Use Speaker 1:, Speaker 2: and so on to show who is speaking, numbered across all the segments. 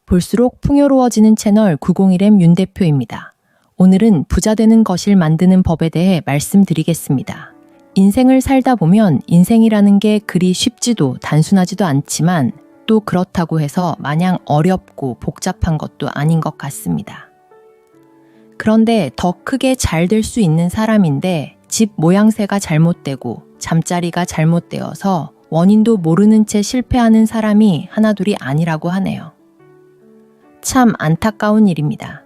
Speaker 1: 볼수록 풍요로워지는 채널 901M 윤 대표입니다. 오늘은 부자 되는 거실 만드는 법에 대해 말씀드리겠습니다. 인생을 살다 보면 인생이라는 게 그리 쉽지도 단순하지도 않지만 또 그렇다고 해서 마냥 어렵고 복잡한 것도 아닌 것 같습니다. 그런데 더 크게 잘 될 수 있는 사람인데 집 모양새가 잘못되고 잠자리가 잘못되어서 원인도 모르는 채 실패하는 사람이 하나둘이 아니라고 하네요. 참 안타까운 일입니다.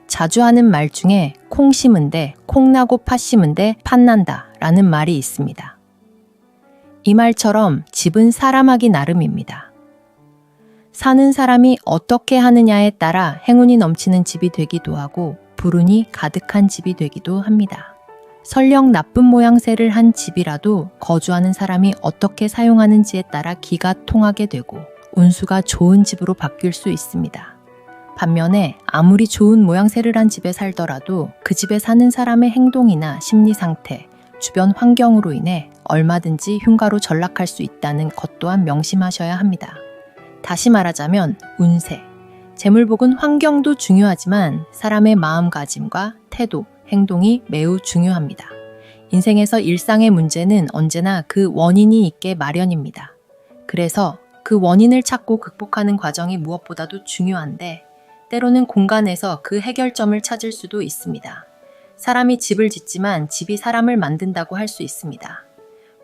Speaker 1: 자주 하는 말 중에 콩 심은데 콩 나고 팥 심은데 팥 난다 라는 말이 있습니다. 이 말처럼 집은 사람하기 나름입니다. 사는 사람이 어떻게 하느냐에 따라 행운이 넘치는 집이 되기도 하고 불운이 가득한 집이 되기도 합니다. 설령 나쁜 모양새를 한 집이라도 거주하는 사람이 어떻게 사용하는지에 따라 기가 통하게 되고 운수가 좋은 집으로 바뀔 수 있습니다. 반면에 아무리 좋은 모양새를 한 집에 살더라도 그 집에 사는 사람의 행동이나 심리 상태, 주변 환경으로 인해 얼마든지 흉가로 전락할 수 있다는 것 또한 명심하셔야 합니다. 다시 말하자면 운세, 재물복은 환경도 중요하지만 사람의 마음가짐과 태도, 행동이 매우 중요합니다. 인생에서 일상의 문제는 언제나 그 원인이 있게 마련입니다. 그래서 그 원인을 찾고 극복하는 과정이 무엇보다도 중요한데 때로는 공간에서 그 해결점을 찾을 수도 있습니다. 사람이 집을 짓지만 집이 사람을 만든다고 할 수 있습니다.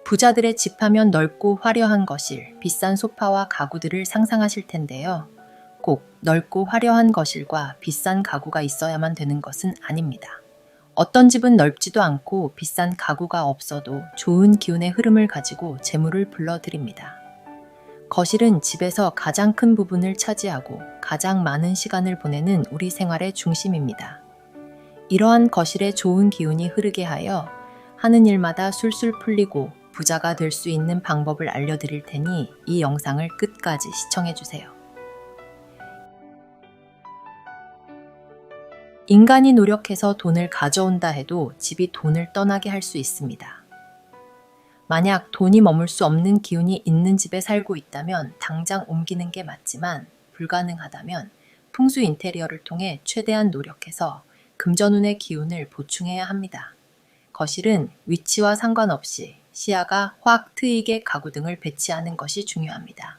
Speaker 1: 부자들의 집 하면 넓고 화려한 거실, 비싼 소파와 가구들을 상상하실 텐데요. 꼭 넓고 화려한 거실과 비싼 가구가 있어야만 되는 것은 아닙니다. 어떤 집은 넓지도 않고 비싼 가구가 없어도 좋은 기운의 흐름을 가지고 재물을 불러들입니다. 거실은 집에서 가장 큰 부분을 차지하고 가장 많은 시간을 보내는 우리 생활의 중심입니다. 이러한 거실에 좋은 기운이 흐르게 하여 하는 일마다 술술 풀리고 부자가 될 수 있는 방법을 알려드릴 테니 이 영상을 끝까지 시청해주세요. 인간이 노력해서 돈을 가져온다 해도 집이 돈을 떠나게 할 수 있습니다. 만약 돈이 머물 수 없는 기운이 있는 집에 살고 있다면 당장 옮기는 게 맞지만 불가능하다면 풍수 인테리어를 통해 최대한 노력해서 금전운의 기운을 보충해야 합니다. 거실은 위치와 상관없이 시야가 확 트이게 가구 등을 배치하는 것이 중요합니다.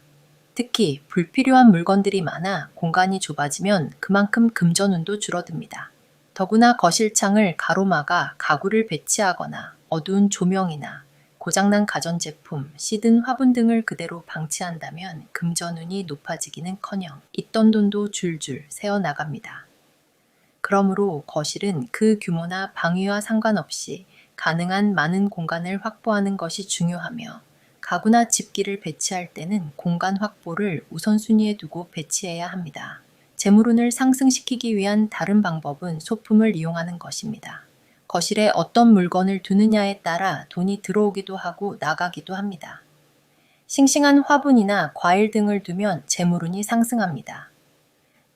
Speaker 1: 특히 불필요한 물건들이 많아 공간이 좁아지면 그만큼 금전운도 줄어듭니다. 더구나 거실 창을 가로막아 가구를 배치하거나 어두운 조명이나 고장난 가전제품, 시든 화분 등을 그대로 방치한다면 금전운이 높아지기는커녕 있던 돈도 줄줄 새어나갑니다. 그러므로 거실은 그 규모나 방위와 상관없이 가능한 많은 공간을 확보하는 것이 중요하며 가구나 집기를 배치할 때는 공간 확보를 우선순위에 두고 배치해야 합니다. 재물운을 상승시키기 위한 다른 방법은 소품을 이용하는 것입니다. 거실에 어떤 물건을 두느냐에 따라 돈이 들어오기도 하고 나가기도 합니다. 싱싱한 화분이나 과일 등을 두면 재물운이 상승합니다.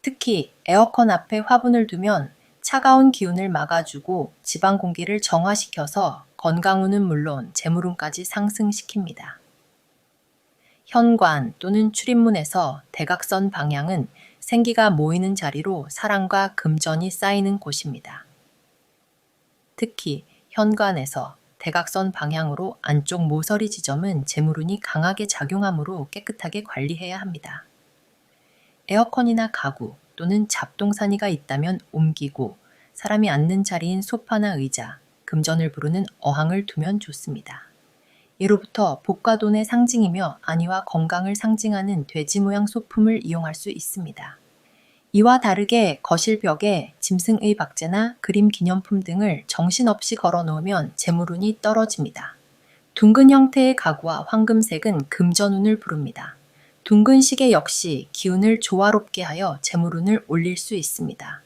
Speaker 1: 특히 에어컨 앞에 화분을 두면 차가운 기운을 막아주고 지방 공기를 정화시켜서 건강운은 물론 재물운까지 상승시킵니다. 현관 또는 출입문에서 대각선 방향은 생기가 모이는 자리로 사랑과 금전이 쌓이는 곳입니다. 특히 현관에서 대각선 방향으로 안쪽 모서리 지점은 재물운이 강하게 작용하므로 깨끗하게 관리해야 합니다. 에어컨이나 가구 또는 잡동사니가 있다면 옮기고 사람이 앉는 자리인 소파나 의자, 금전을 부르는 어항을 두면 좋습니다. 예로부터 복과 돈의 상징이며 안위와 건강을 상징하는 돼지 모양 소품을 이용할 수 있습니다. 이와 다르게 거실 벽에 짐승의 박제나 그림 기념품 등을 정신없이 걸어놓으면 재물운이 떨어집니다. 둥근 형태의 가구와 황금색은 금전운을 부릅니다. 둥근 시계 역시 기운을 조화롭게 하여 재물운을 올릴 수 있습니다.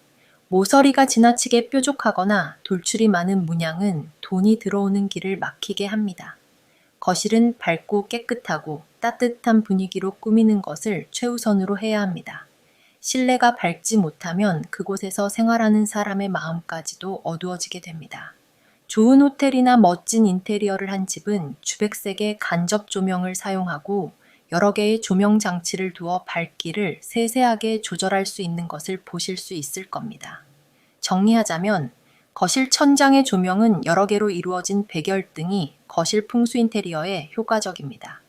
Speaker 1: 모서리가 지나치게 뾰족하거나 돌출이 많은 문양은 돈이 들어오는 길을 막히게 합니다. 거실은 밝고 깨끗하고 따뜻한 분위기로 꾸미는 것을 최우선으로 해야 합니다. 실내가 밝지 못하면 그곳에서 생활하는 사람의 마음까지도 어두워지게 됩니다. 좋은 호텔이나 멋진 인테리어를 한 집은 주백색의 간접 조명을 사용하고 여러 개의 조명 장치를 두어 밝기를 세세하게 조절할 수 있는 것을 보실 수 있을 겁니다. 정리하자면 거실 천장의 조명은 여러 개로 이루어진 백열등이 거실 풍수 인테리어에 효과적입니다.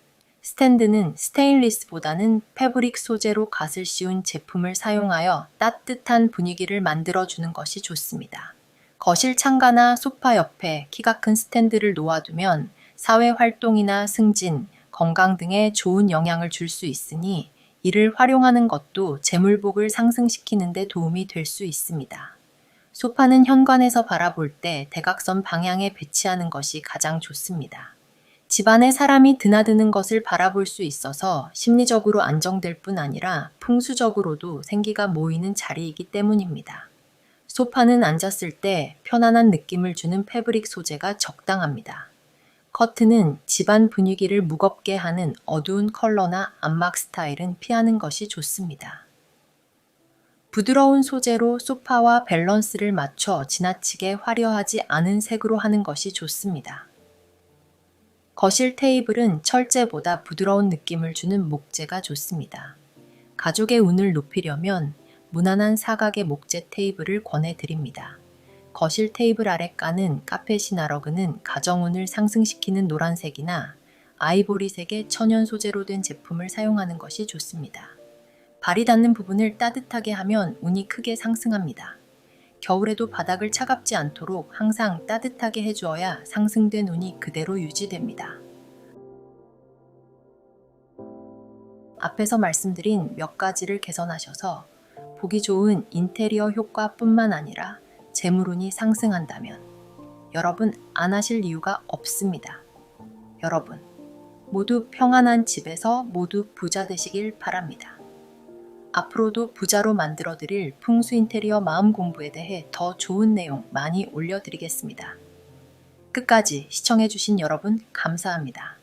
Speaker 1: 스탠드는 스테인리스보다는 패브릭 소재로 갓을 씌운 제품을 사용하여 따뜻한 분위기를 만들어주는 것이 좋습니다. 거실 창가나 소파 옆에 키가 큰 스탠드를 놓아두면 사회 활동이나 승진, 건강 등에 좋은 영향을 줄 수 있으니 이를 활용하는 것도 재물복을 상승시키는 데 도움이 될 수 있습니다. 소파는 현관에서 바라볼 때 대각선 방향에 배치하는 것이 가장 좋습니다. 집안에 사람이 드나드는 것을 바라볼 수 있어서 심리적으로 안정될 뿐 아니라 풍수적으로도 생기가 모이는 자리이기 때문입니다. 소파는 앉았을 때 편안한 느낌을 주는 패브릭 소재가 적당합니다. 커튼은 집안 분위기를 무겁게 하는 어두운 컬러나 안막 스타일은 피하는 것이 좋습니다. 부드러운 소재로 소파와 밸런스를 맞춰 지나치게 화려하지 않은 색으로 하는 것이 좋습니다. 거실 테이블은 철제보다 부드러운 느낌을 주는 목재가 좋습니다. 가족의 운을 높이려면 무난한 사각의 목재 테이블을 권해드립니다. 거실 테이블 아랫가는 카페시나 러그는 가정운을 상승시키는 노란색이나 아이보리색의 천연 소재로 된 제품을 사용하는 것이 좋습니다. 발이 닿는 부분을 따뜻하게 하면 운이 크게 상승합니다. 겨울에도 바닥을 차갑지 않도록 항상 따뜻하게 해주어야 상승된 운이 그대로 유지됩니다. 앞에서 말씀드린 몇 가지를 개선하셔서 보기 좋은 인테리어 효과뿐만 아니라 재물운이 상승한다면 여러분 안 하실 이유가 없습니다. 여러분 모두 평안한 집에서 모두 부자 되시길 바랍니다. 앞으로도 부자로 만들어드릴 풍수 인테리어 마음 공부에 대해 더 좋은 내용 많이 올려드리겠습니다. 끝까지 시청해주신 여러분 감사합니다.